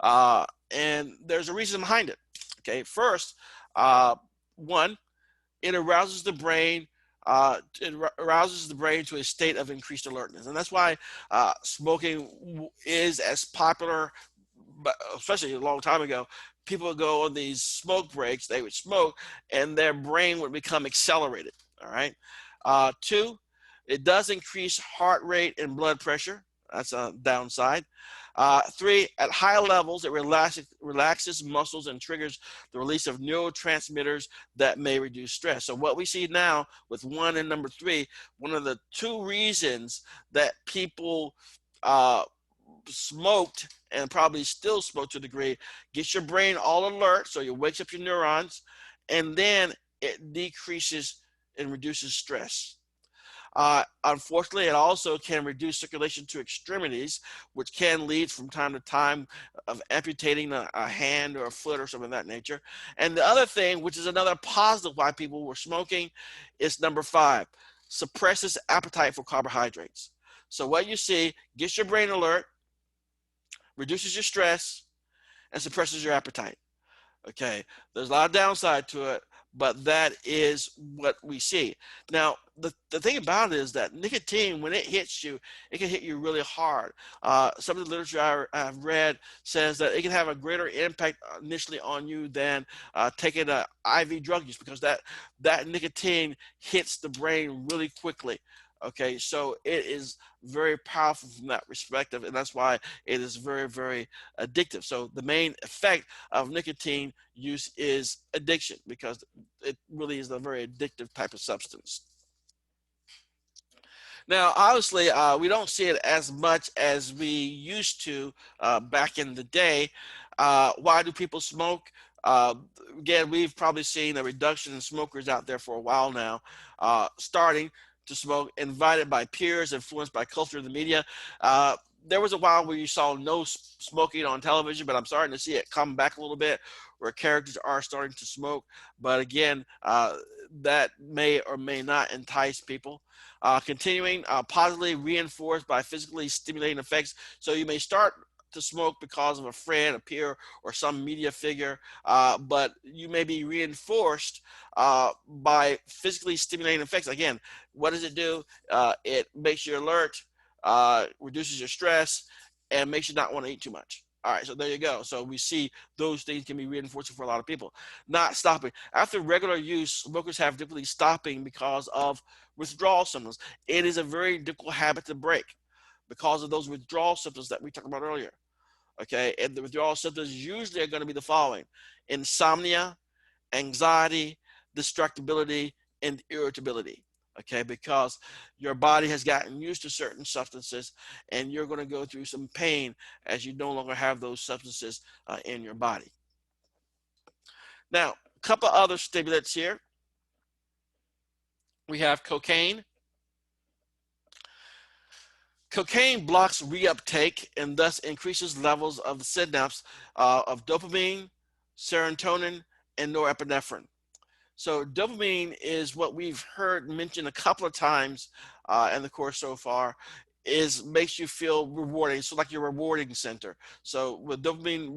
And there's a reason behind it. Okay, first, one, it arouses the brain. It arouses the brain to a state of increased alertness. And that's why smoking is as popular, but especially a long time ago. People would go on these smoke breaks, they would smoke, and their brain would become accelerated. All right. Two, it does increase heart rate and blood pressure. That's a downside. Three, at high levels, it relaxes muscles and triggers the release of neurotransmitters that may reduce stress. So what we see now with 1 and number 3, one of the 2 reasons that people smoked and probably still smoke to a degree, gets your brain all alert, so it wakes up your neurons, and then it decreases and reduces stress. Unfortunately, it also can reduce circulation to extremities, which can lead from time to time of amputating a hand or a foot or something of that nature. And the other thing, which is another positive why people were smoking, is number 5, suppresses appetite for carbohydrates. So what you see gets your brain alert, reduces your stress, and suppresses your appetite. Okay, there's a lot of downside to it, but that is what we see. Now, the thing about it is that nicotine, when it hits you, it can hit you really hard. Some of the literature I've read says that it can have a greater impact initially on you than taking an IV drug use, because that nicotine hits the brain really quickly. Okay, so it is very powerful from that perspective, and that's why it is very, very addictive. So the main effect of nicotine use is addiction, because it really is a very addictive type of substance. Now, obviously, we don't see it as much as we used to back in the day. Why do people smoke? Uh, Again, we've probably seen a reduction in smokers out there for a while now, starting to smoke, invited by peers, influenced by culture and the media. There was a while where you saw no smoking on television, but I'm starting to see it come back a little bit, where characters are starting to smoke. But again, that may or may not entice people. Continuing, positively reinforced by physically stimulating effects. So you may start to smoke because of a friend, a peer, or some media figure, but you may be reinforced by physically stimulating effects. Again, what does it do? It makes you alert, reduces your stress, and makes you not want to eat too much. All right, so there you go. So we see those things can be reinforcing for a lot of people. Not stopping. After regular use, smokers have difficulty stopping because of withdrawal symptoms. It is a very difficult habit to break because of those withdrawal symptoms that we talked about earlier. Okay, and the withdrawal symptoms usually are going to be the following: insomnia, anxiety, distractibility, and irritability. Okay, because your body has gotten used to certain substances, and you're going to go through some pain as you no longer have those substances in your body. Now, a couple other stimulants here. We have cocaine. Cocaine blocks reuptake and thus increases levels of the synapse of dopamine, serotonin, and norepinephrine. So dopamine is what we've heard mentioned a couple of times in the course so far, is makes you feel rewarding. So like your rewarding center. So with dopamine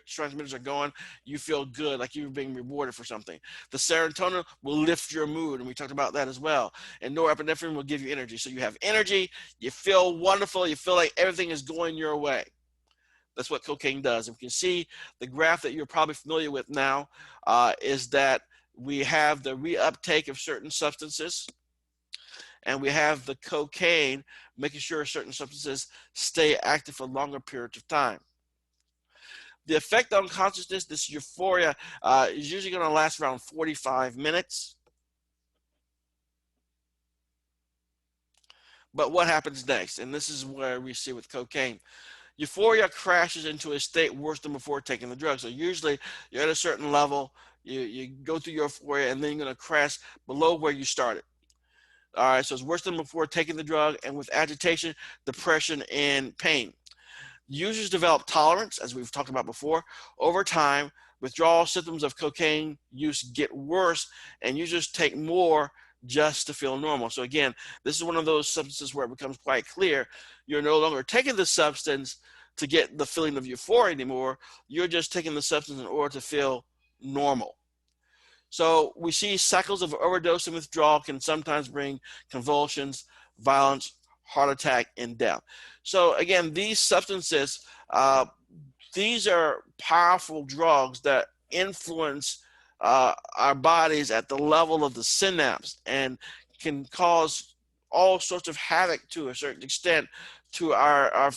transmitters are going, you feel good, like you're being rewarded for something. The serotonin will lift your mood, and we talked about that as well. And norepinephrine will give you energy. So you have energy, you feel wonderful, you feel like everything is going your way. That's what cocaine does. And we can see the graph that you're probably familiar with now is that we have the reuptake of certain substances, and we have the cocaine making sure certain substances stay active for longer periods of time. The effect on consciousness, this euphoria, is usually going to last around 45 minutes. But what happens next? And this is where we see with cocaine. Euphoria crashes into a state worse than before taking the drug. So usually you're at a certain level, you go through your euphoria, and then you're going to crash below where you started. All right, so it's worse than before taking the drug, and with agitation, depression, and pain. Users develop tolerance, as we've talked about before. Over time, withdrawal symptoms of cocaine use get worse, and users take more just to feel normal. So again, this is one of those substances where it becomes quite clear you're no longer taking the substance to get the feeling of euphoria anymore. You're just taking the substance in order to feel normal. So we see cycles of overdose and withdrawal can sometimes bring convulsions, violence, heart attack, and death. So again, these substances, these are powerful drugs that influence our bodies at the level of the synapse and can cause all sorts of havoc to a certain extent to our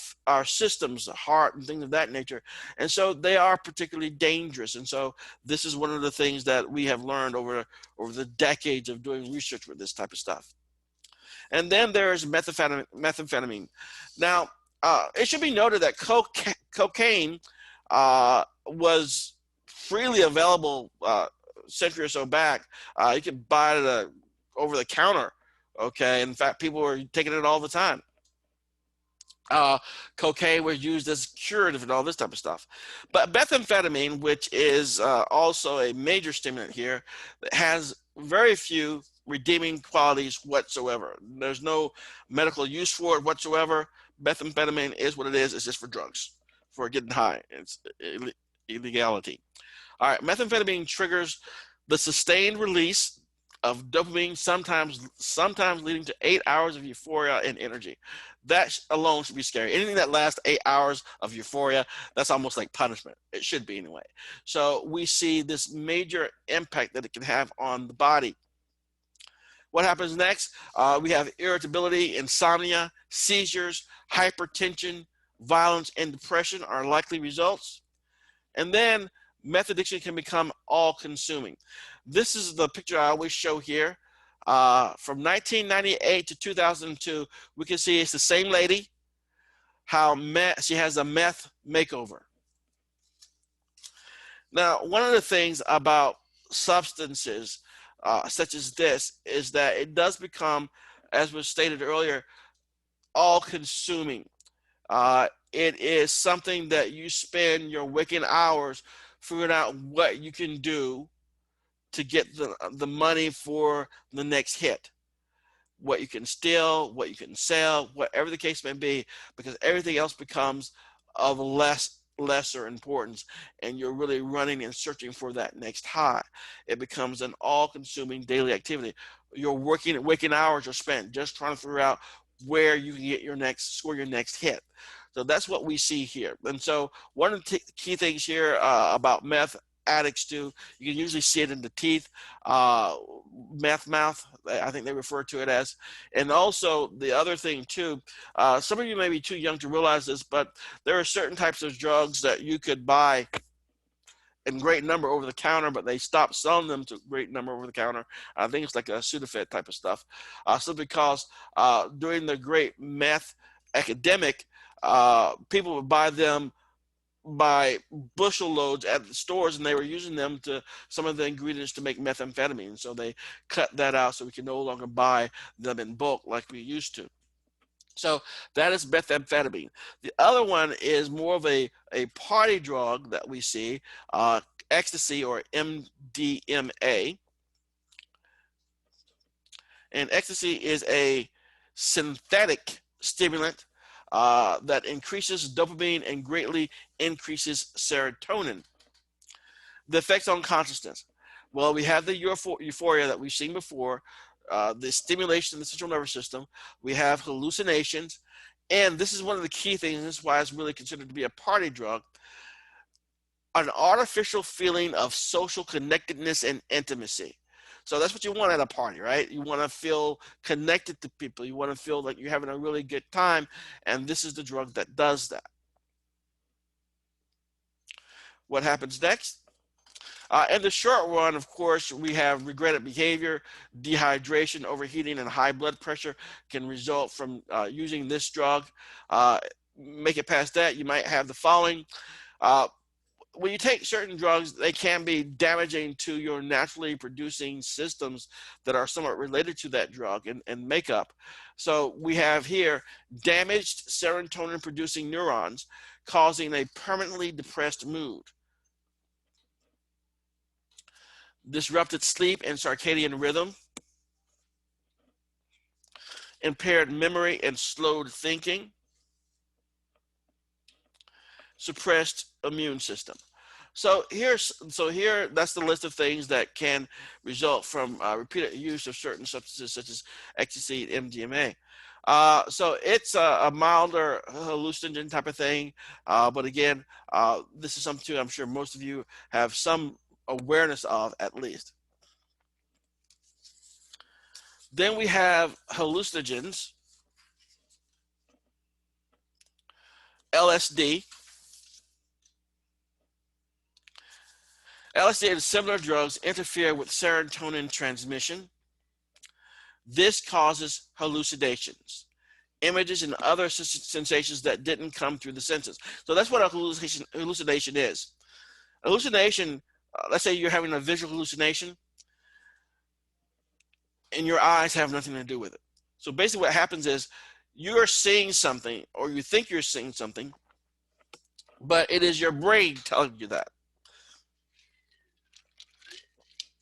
systems, the heart and things of that nature. And so they are particularly dangerous. And so this is one of the things that we have learned over the decades of doing research with this type of stuff. And then there is methamphetamine. Now, It should be noted that cocaine was freely available a century or so back. You could buy it over the counter. Okay, in fact, people were taking it all the time. Uh, Cocaine was used as curative and all this type of stuff. But methamphetamine, which is also a major stimulant here, has very few redeeming qualities whatsoever. There's no medical use for it whatsoever. Methamphetamine is what it is. It's just for drugs, for getting high. It's illegality. All right, methamphetamine triggers the sustained release of dopamine, sometimes leading to 8 hours of euphoria and energy. That alone should be scary. Anything that lasts 8 hours of euphoria, that's almost like punishment. It should be anyway. So we see this major impact that it can have on the body. What happens next? We have irritability, insomnia, seizures, hypertension, violence, and depression are likely results. And then meth addiction can become all-consuming. This is the picture I always show here. From 1998 to 2002, we can see it's the same lady, how she has a meth makeover. Now, one of the things about substances such as this is that it does become, as was stated earlier, all-consuming. It is something that you spend your waking hours figuring out what you can do to get the money for the next hit, what you can steal, what you can sell, whatever the case may be, because everything else becomes of lesser importance, and you're really running and searching for that next high. It becomes an all-consuming daily activity. Your waking hours are spent just trying to figure out where you can get score your next hit. So that's what we see here. And so one of the key things here about meth addicts do, you can usually see it in the teeth, meth mouth, I think they refer to it as. And also the other thing too, some of you may be too young to realize this, but there are certain types of drugs that you could buy in great number over the counter, but they stopped selling them to great number over the counter. I think it's like a Sudafed type of stuff. So because during the great meth epidemic, people would buy them by bushel loads at the stores, and they were using them to some of the ingredients to make methamphetamine. So they cut that out so we can no longer buy them in bulk like we used to. So that is methamphetamine. The other one is more of a party drug that we see, ecstasy or MDMA. And ecstasy is a synthetic stimulant that increases dopamine and greatly increases serotonin. The effects on consciousness. Well, we have the euphoria that we've seen before, the stimulation of the central nervous system. We have hallucinations. And this is one of the key things. This is why it's really considered to be a party drug. An artificial feeling of social connectedness and intimacy. So that's what you want at a party, right? You want to feel connected to people. You want to feel like you're having a really good time. And this is the drug that does that. What happens next? In the short run, of course, we have regretted behavior, dehydration, overheating, and high blood pressure can result from using this drug. Make it past that, you might have the following. When you take certain drugs, they can be damaging to your naturally producing systems that are somewhat related to that drug and makeup. So we have here damaged serotonin producing neurons causing a permanently depressed mood, disrupted sleep and circadian rhythm, impaired memory and slowed thinking, suppressed immune system. So here, that's the list of things that can result from repeated use of certain substances such as ecstasy and MDMA. So it's a milder hallucinogen type of thing. But again, this is something too I'm sure most of you have some awareness of at least. Then we have hallucinogens, LSD. LSD and similar drugs interfere with serotonin transmission. This causes hallucinations. images and other sensations that didn't come through the senses. So that's what a hallucination is. Hallucination, let's say you're having a visual hallucination and your eyes have nothing to do with it. So basically what happens is you're seeing something, or you think you're seeing something, but it is your brain telling you that.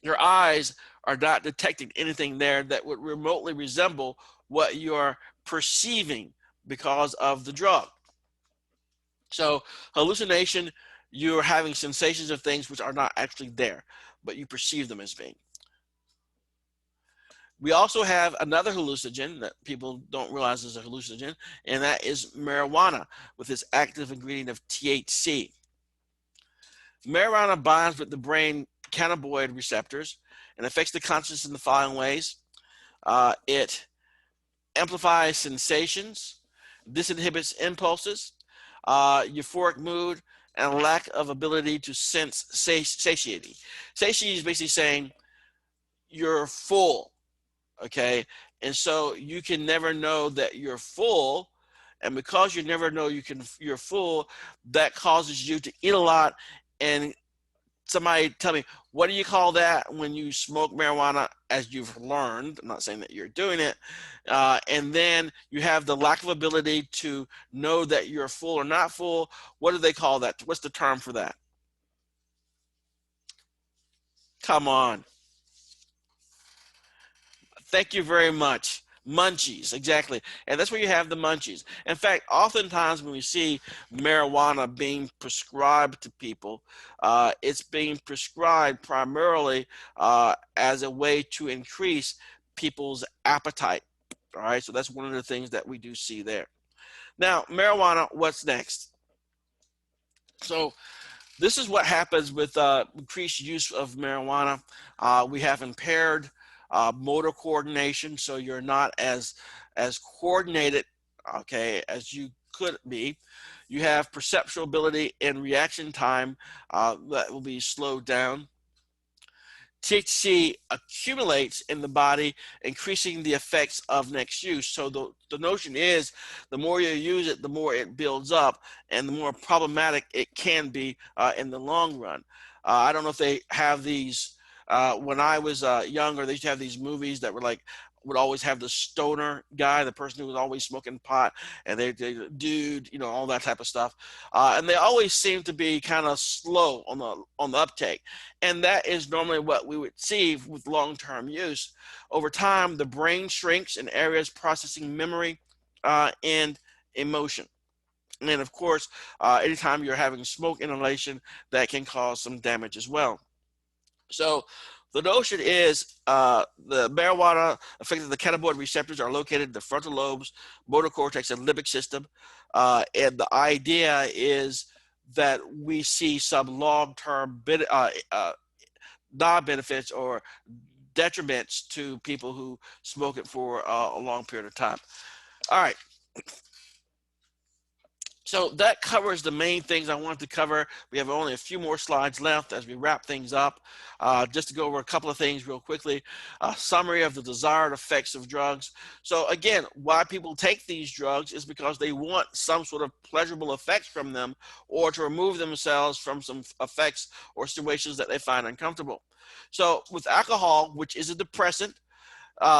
Your eyes are not detecting anything there that would remotely resemble what you're perceiving because of the drug. So hallucination, you're having sensations of things which are not actually there, but you perceive them as being. We also have another hallucinogen that people don't realize is a hallucinogen, and that is marijuana with its active ingredient of THC. Marijuana binds with the brain cannabinoid receptors and affects the consciousness in the following ways. It amplifies sensations, disinhibits impulses, euphoric mood, and lack of ability to sense satiety. Satiety is basically saying you're full, okay? And so you can never know that you're full, and because you never know you're full, that causes you to eat a lot. And somebody tell me, what do you call that when you smoke marijuana, as you've learned? I'm not saying that you're doing it. And then you have the lack of ability to know that you're full or not full. What do they call that? What's the term for that? Come on. Thank you very much. Munchies, exactly. And that's where you have the munchies. In fact, oftentimes when we see marijuana being prescribed to people, it's being prescribed primarily as a way to increase people's appetite. All right, so that's one of the things that we do see there. Now, marijuana, what's next? So this is what happens with increased use of marijuana. We have impaired motor coordination, so you're not as coordinated, okay, as you could be. You have perceptual ability and reaction time that will be slowed down. THC accumulates in the body, increasing the effects of next use. So the notion is the more you use it, the more it builds up, and the more problematic it can be in the long run. I don't know if they have these. When I was younger, they used to have these movies that were like, would always have the stoner guy, the person who was always smoking pot, and they dude, you know, all that type of stuff. And they always seem to be kind of slow on the uptake. And that is normally what we would see with long-term use. Over time, the brain shrinks in areas processing memory and emotion. And then, of course, anytime you're having smoke inhalation, that can cause some damage as well. So the notion is the marijuana affecting the cannabinoid receptors are located in the frontal lobes, motor cortex, and limbic system. And the idea is that we see some long-term non-benefits or detriments to people who smoke it for a long period of time. All right. So that covers the main things I wanted to cover. We have only a few more slides left as we wrap things up. Just to go over a couple of things real quickly. A summary of the desired effects of drugs. So again, why people take these drugs is because they want some sort of pleasurable effects from them, or to remove themselves from some effects or situations that they find uncomfortable. So with alcohol, which is a depressant,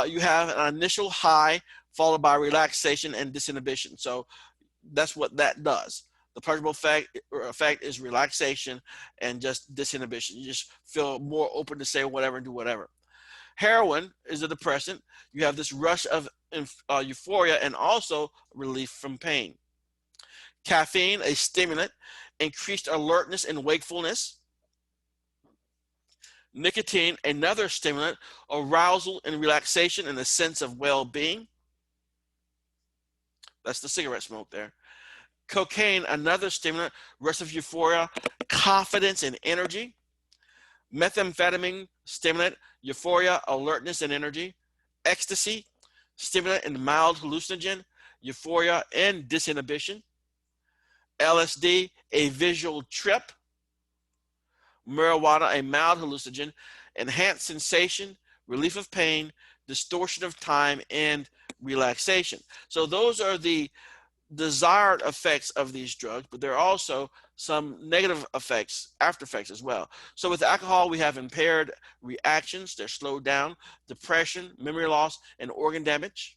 you have an initial high followed by relaxation and disinhibition. So that's what that does. The pleasurable effect is relaxation and just disinhibition. You just feel more open to say whatever and do whatever. Heroin is a depressant. You have this rush of euphoria and also relief from pain. Caffeine, a stimulant, increased alertness and wakefulness. Nicotine, another stimulant, arousal and relaxation and a sense of well-being. That's the cigarette smoke there. Cocaine, another stimulant, rush of euphoria, confidence and energy. Methamphetamine, stimulant, euphoria, alertness and energy. Ecstasy, stimulant and mild hallucinogen, euphoria and disinhibition. LSD, a visual trip. Marijuana, a mild hallucinogen, enhanced sensation, relief of pain, distortion of time, and relaxation. So those are the desired effects of these drugs, but there are also some negative effects, after effects as well. So with alcohol, we have impaired reactions, they're slowed down, depression, memory loss, and organ damage.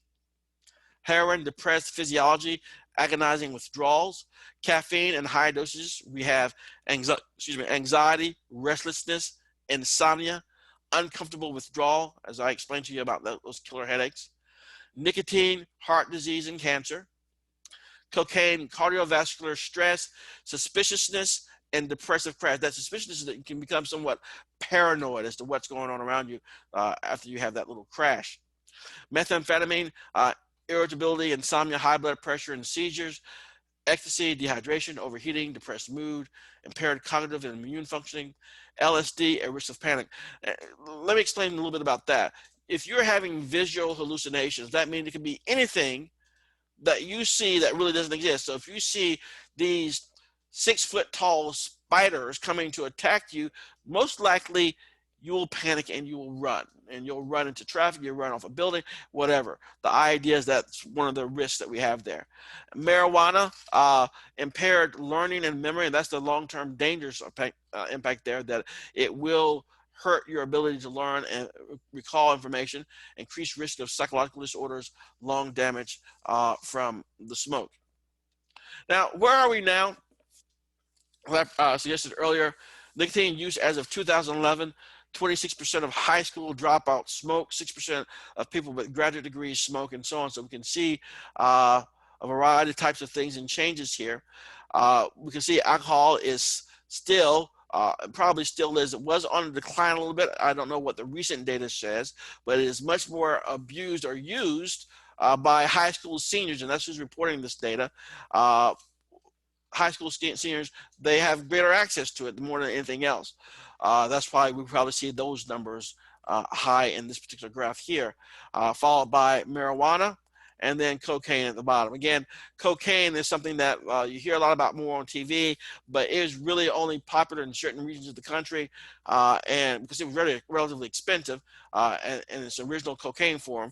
Heroin, depressed physiology, agonizing withdrawals. Caffeine and high dosages, we have anxiety, restlessness, insomnia, uncomfortable withdrawal, as I explained to you about those killer headaches. Nicotine, heart disease, and cancer. Cocaine, cardiovascular stress, suspiciousness, and depressive crash. That suspiciousness is that you can become somewhat paranoid as to what's going on around you after you have that little crash. Methamphetamine, irritability, insomnia, high blood pressure, and seizures. Ecstasy, dehydration, overheating, depressed mood, impaired cognitive and immune functioning. LSD, a risk of panic. Let me explain a little bit about that. If you're having visual hallucinations, that means it can be anything that you see that really doesn't exist. So if you see these 6-foot tall spiders coming to attack you, most likely you will panic and you will run. And you'll run into traffic, you'll run off a building, whatever. The idea is that's one of the risks that we have there. Marijuana, impaired learning and memory, and that's the long-term dangerous impact there, that it will hurt your ability to learn and recall information, increased risk of psychological disorders, lung damage from the smoke. Now, where are we now? Well, I suggested earlier, nicotine use as of 2011, 26% of high school dropouts smoke, 6% of people with graduate degrees smoke, and so on. So we can see a variety of types of things and changes here. We can see alcohol is still, probably still is, it was on a decline a little bit. I don't know what the recent data says, but it is much more abused or used by high school seniors, and that's who's reporting this data. High school seniors, they have greater access to it more than anything else. That's why we probably see those numbers high in this particular graph here, followed by marijuana, and then cocaine at the bottom. Again, cocaine is something that you hear a lot about more on TV, but it is really only popular in certain regions of the country, and because it was relatively expensive in its original cocaine form,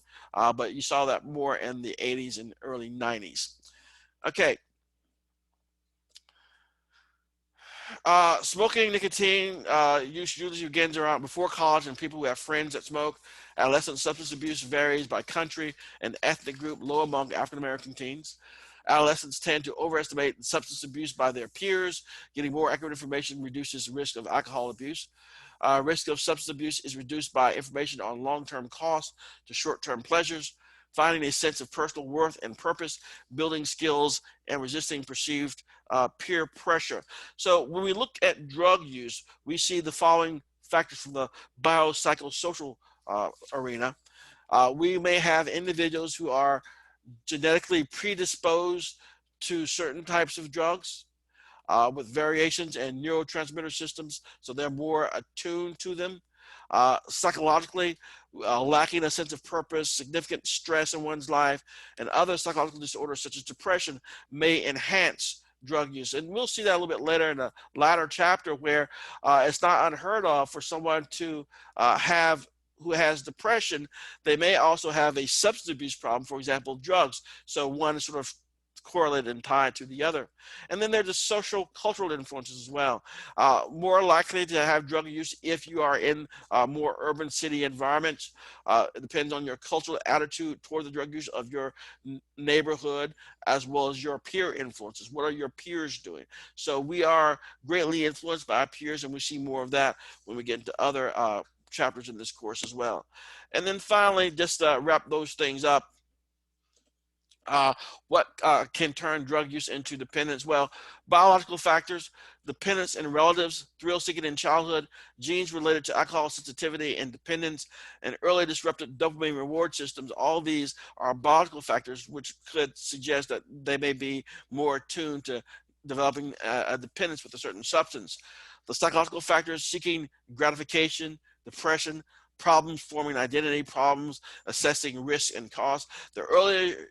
but you saw that more in the 80s and early 90s. Okay. Smoking nicotine use usually begins around before college, and people who have friends that smoke. Adolescent substance abuse varies by country and ethnic group, low among African American teens. Adolescents tend to overestimate substance abuse by their peers. Getting more accurate information reduces the risk of alcohol abuse. Risk of substance abuse is reduced by information on long-term costs to short-term pleasures, finding a sense of personal worth and purpose, building skills, and resisting perceived peer pressure. So when we look at drug use, we see the following factors from the biopsychosocial arena. We may have individuals who are genetically predisposed to certain types of drugs with variations in neurotransmitter systems, so they're more attuned to them. Psychologically, lacking a sense of purpose, significant stress in one's life, and other psychological disorders such as depression may enhance drug use. And we'll see that a little bit later in the latter chapter, where it's not unheard of for someone to who has depression. They may also have a substance abuse problem, for example, drugs. So one is sort of correlated and tied to the other. And then there's the social cultural influences as well. More likely to have drug use if you are in more urban city environments. It depends on your cultural attitude toward the drug use of your neighborhood, as well as your peer influences. What are your peers doing? So we are greatly influenced by our peers, and we see more of that when we get into other chapters in this course as well. And then finally, just to wrap those things up, what can turn drug use into dependence? Well, biological factors, dependence in relatives, thrill seeking in childhood, genes related to alcohol sensitivity and dependence, and early disrupted dopamine reward systems. All these are biological factors which could suggest that they may be more attuned to developing a dependence with a certain substance. The psychological factors, seeking gratification, depression, problems forming identity, problems assessing risk and cost. The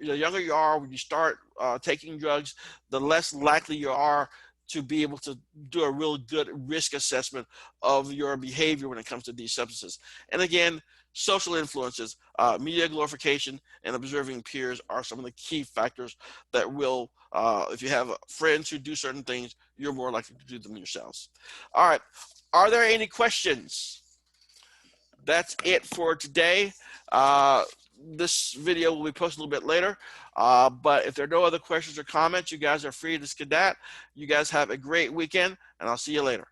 younger you are when you start taking drugs, the less likely you are to be able to do a real good risk assessment of your behavior when it comes to these substances. And again, social influences, media glorification, and observing peers are some of the key factors that will, if you have friends who do certain things, you're more likely to do them yourselves. All right. Are there any questions? That's it for today. This video will be posted a little bit later, but if there are no other questions or comments, you guys are free to skedat. You guys have a great weekend, and I'll see you later.